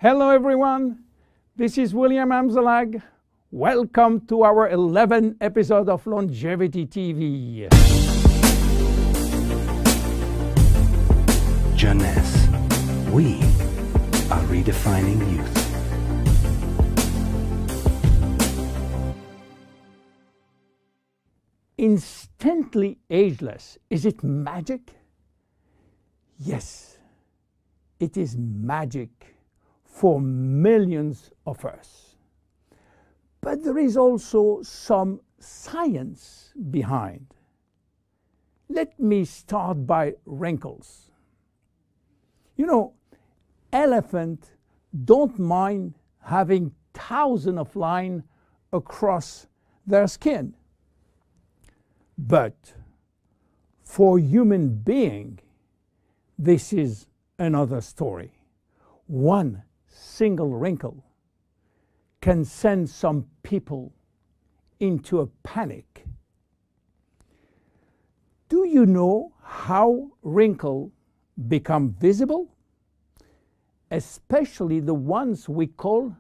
Hello everyone, this is William Amzalag. Welcome to our 11th episode of Longevity TV. Jeunesse, we are redefining youth. Instantly ageless, is it magic? Yes, it is magic for millions of us. But there is also some science behind. Let me start by wrinkles. You know, elephants don't mind having thousands of lines across their skin. But for human being, this is another story. One single wrinkle can send some people into a panic. Do you know how wrinkles become visible? Especially the ones we call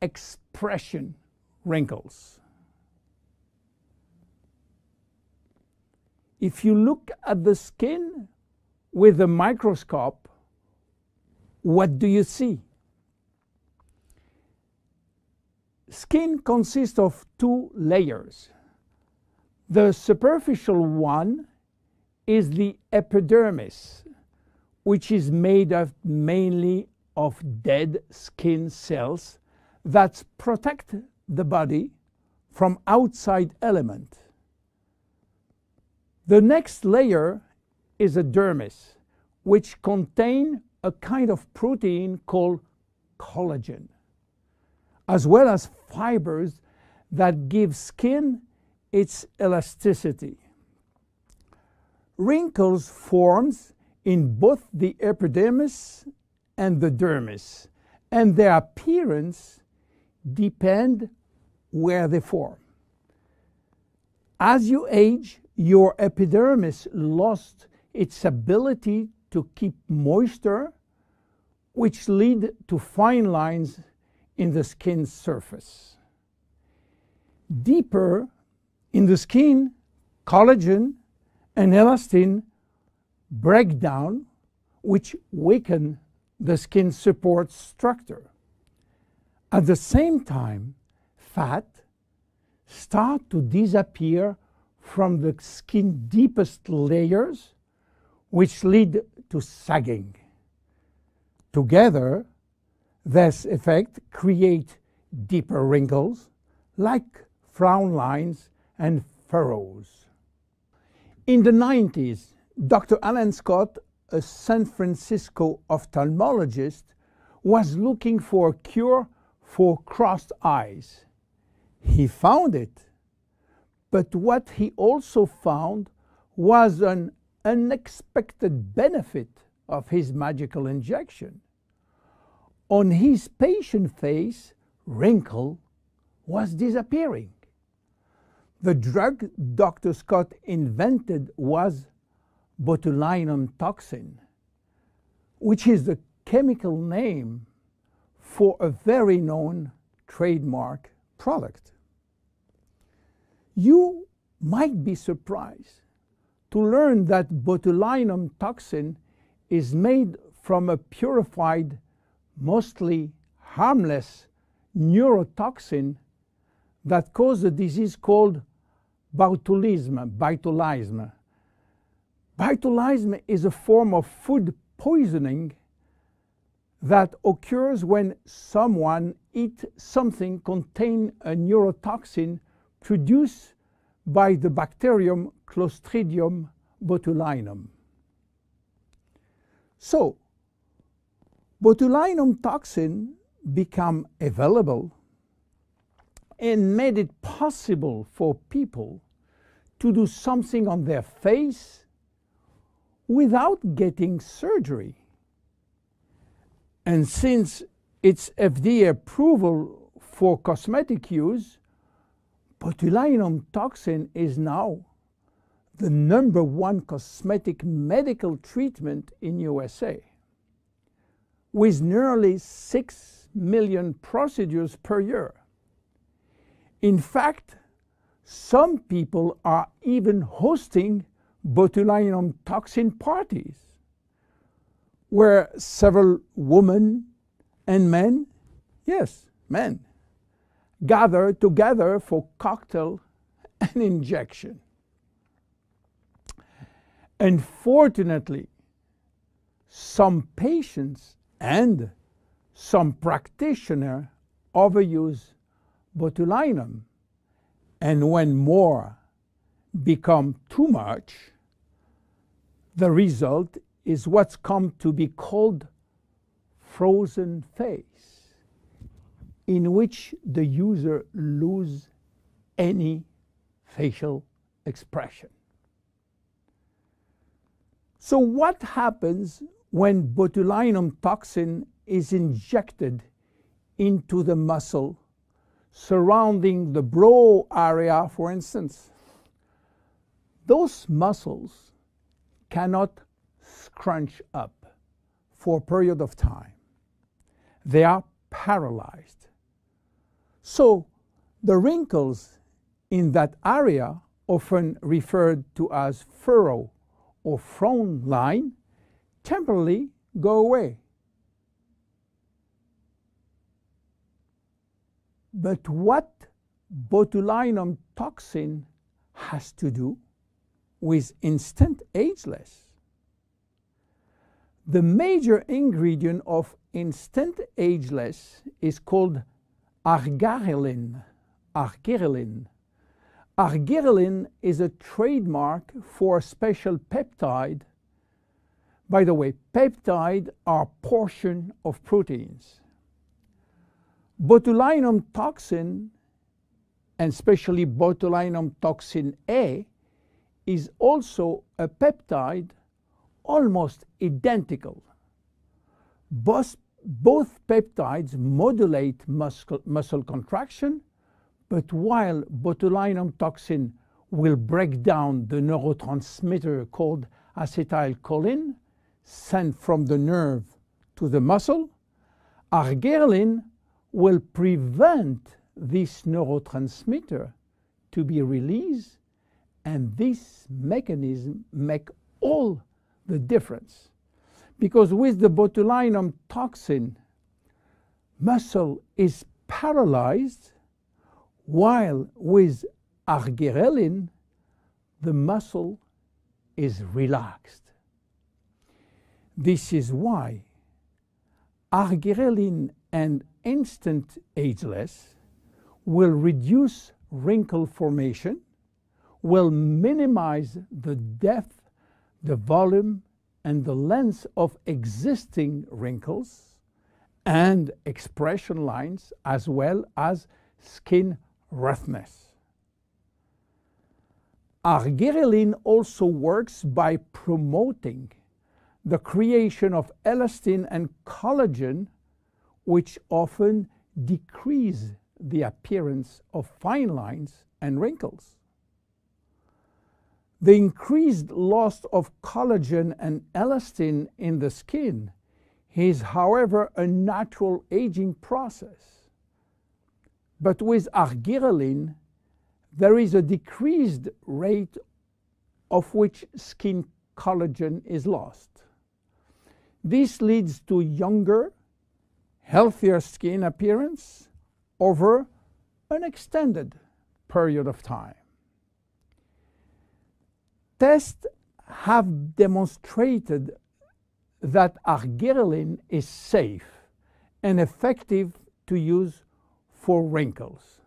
expression wrinkles. If you look at the skin with a microscope, what do you see? Skin consists of two layers. The superficial one is the epidermis, which is made up mainly of dead skin cells that protect the body from outside elements. The next layer is a dermis, which contains a kind of protein called collagen, as well as fibers that give skin its elasticity. Wrinkles form in both the epidermis and the dermis, and their appearance depends where they form. As you age, your epidermis lost its ability to keep moisture, which lead to fine lines in the skin's surface. Deeper in the skin, collagen and elastin break down, which weaken the skin support structure. At the same time, fat start to disappear from the skin's deepest layers, which lead to sagging. Together, this effect creates deeper wrinkles, like frown lines and furrows. In the 90s, Dr. Alan Scott, a San Francisco ophthalmologist, was looking for a cure for crossed eyes. He found it. But what he also found was an unexpected benefit of his magical injection. On his patient face, wrinkle was disappearing. The drug Dr. Scott invented was botulinum toxin, which is the chemical name for a very known trademark product. You might be surprised to learn that botulinum toxin is made from a purified, mostly harmless neurotoxin that causes a disease called botulism. Botulism is a form of food poisoning that occurs when someone eats something containing a neurotoxin produced by the bacterium Clostridium botulinum. So, botulinum toxin became available and made it possible for people to do something on their face without getting surgery. And since its FDA approval for cosmetic use, botulinum toxin is now the #1 cosmetic medical treatment in USA. with nearly 6 million procedures per year. In fact, some people are even hosting botulinum toxin parties, where several women and men, yes, men, gather together for cocktail and injection. Unfortunately, some patients and some practitioners overuse botulinum, and when more become too much, the result is what's come to be called frozen face, in which the user loses any facial expression. So what happens when botulinum toxin is injected into the muscle surrounding the brow area, for instance? Those muscles cannot scrunch up for a period of time. They are paralyzed. So the wrinkles in that area, often referred to as furrow or frown line, temporarily go away. But what botulinum toxin has to do with instant ageless? The major ingredient of instant ageless is called arginine. Arginine. Arginine is a trademark for a special peptide. By the way, peptides are portions of proteins. Botulinum toxin, and especially botulinum toxin A, is also a peptide almost identical. Both peptides modulate muscle contraction, but while botulinum toxin will break down the neurotransmitter called acetylcholine sent from the nerve to the muscle, arginine will prevent this neurotransmitter to be released, and this mechanism makes all the difference. Because with the botulinum toxin, muscle is paralyzed, while with arginine, the muscle is relaxed. This is why arginine and instant ageless will reduce wrinkle formation, will minimize the depth, the volume, and the length of existing wrinkles and expression lines, as well as skin roughness. Arginine also works by promoting the creation of elastin and collagen, which often decrease the appearance of fine lines and wrinkles. The increased loss of collagen and elastin in the skin is, however, a natural aging process. But with arginine, there is a decreased rate of which skin collagen is lost. This leads to younger, healthier skin appearance over an extended period of time. Tests have demonstrated that arginine is safe and effective to use for wrinkles.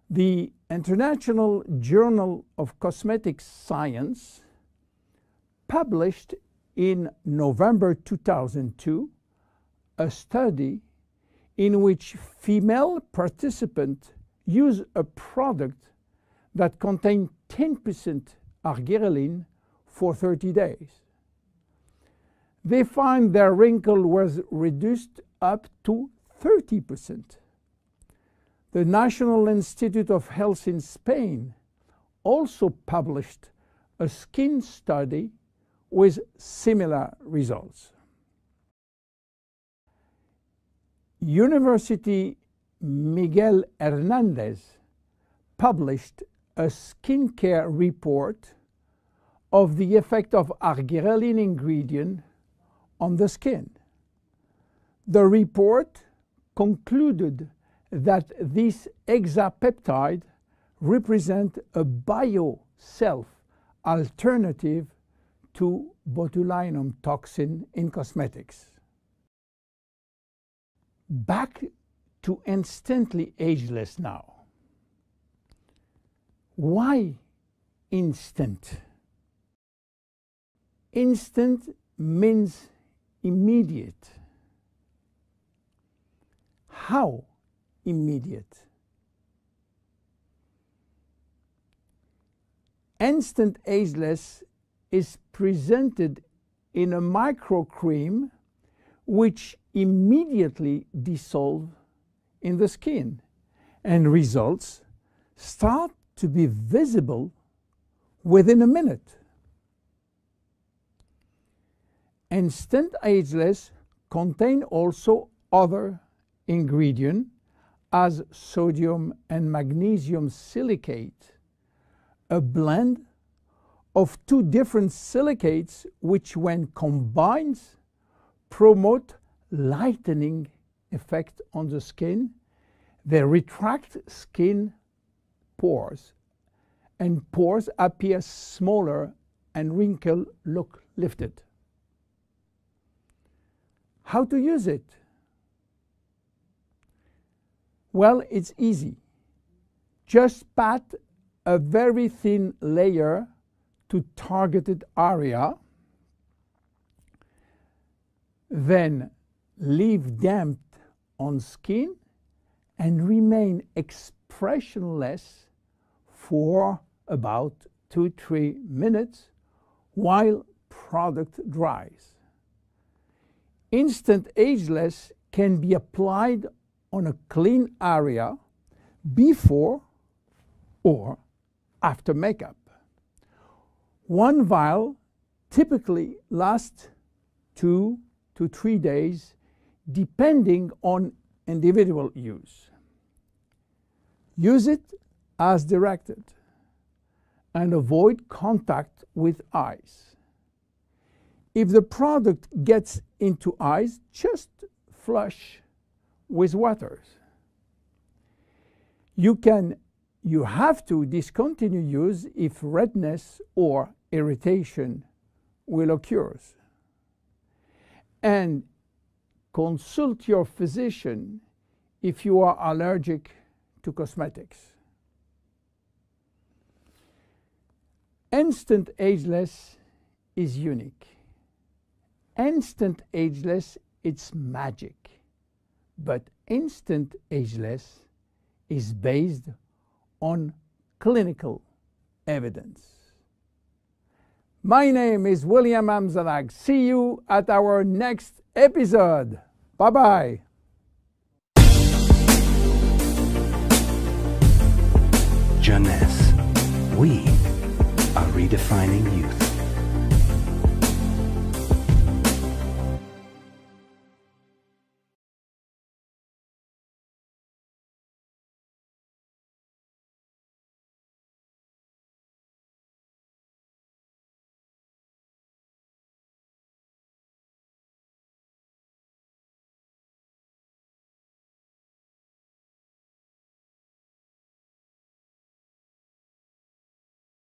The International Journal of Cosmetic Science published in November 2002 a study in which female participants used a product that contained 10% arginine for 30 days. They find their wrinkle was reduced up to 30%. The National Institute of Health in Spain also published a skin study with similar results. University Miguel Hernandez published a skincare report of the effect of argyreline ingredient on the skin. The report concluded that this hexapeptide represents a bio-self alternative to botulinum toxin in cosmetics. Back to instantly ageless now. Why instant? Instant means immediate. How immediate? Instant ageless is presented in a microcream which immediately dissolve in the skin, and results start to be visible within a minute. Instant ageless contain also other ingredients as sodium and magnesium silicate, a blend of two different silicates which when combined promote lightening effect on the skin. They retract skin pores, and pores appear smaller and wrinkles look lifted. How to use it? Well, it's easy. Just pat a very thin layer to targeted area, then leave damp on skin and remain expressionless for about 2-3 minutes while product dries. Instant ageless can be applied on a clean area before or after makeup. One vial typically lasts 2 to 3 days depending on individual use. Use it as directed and avoid contact with eyes. If the product gets into eyes, just flush with water. You have to discontinue use if redness or irritation will occur. And consult your physician if you are allergic to cosmetics. Instant ageless is unique. Instant ageless, it's magic. But instant ageless is based on clinical evidence. My name is William Amzalag. See you at our next episode. Bye-bye. Jeunesse. We are redefining youth.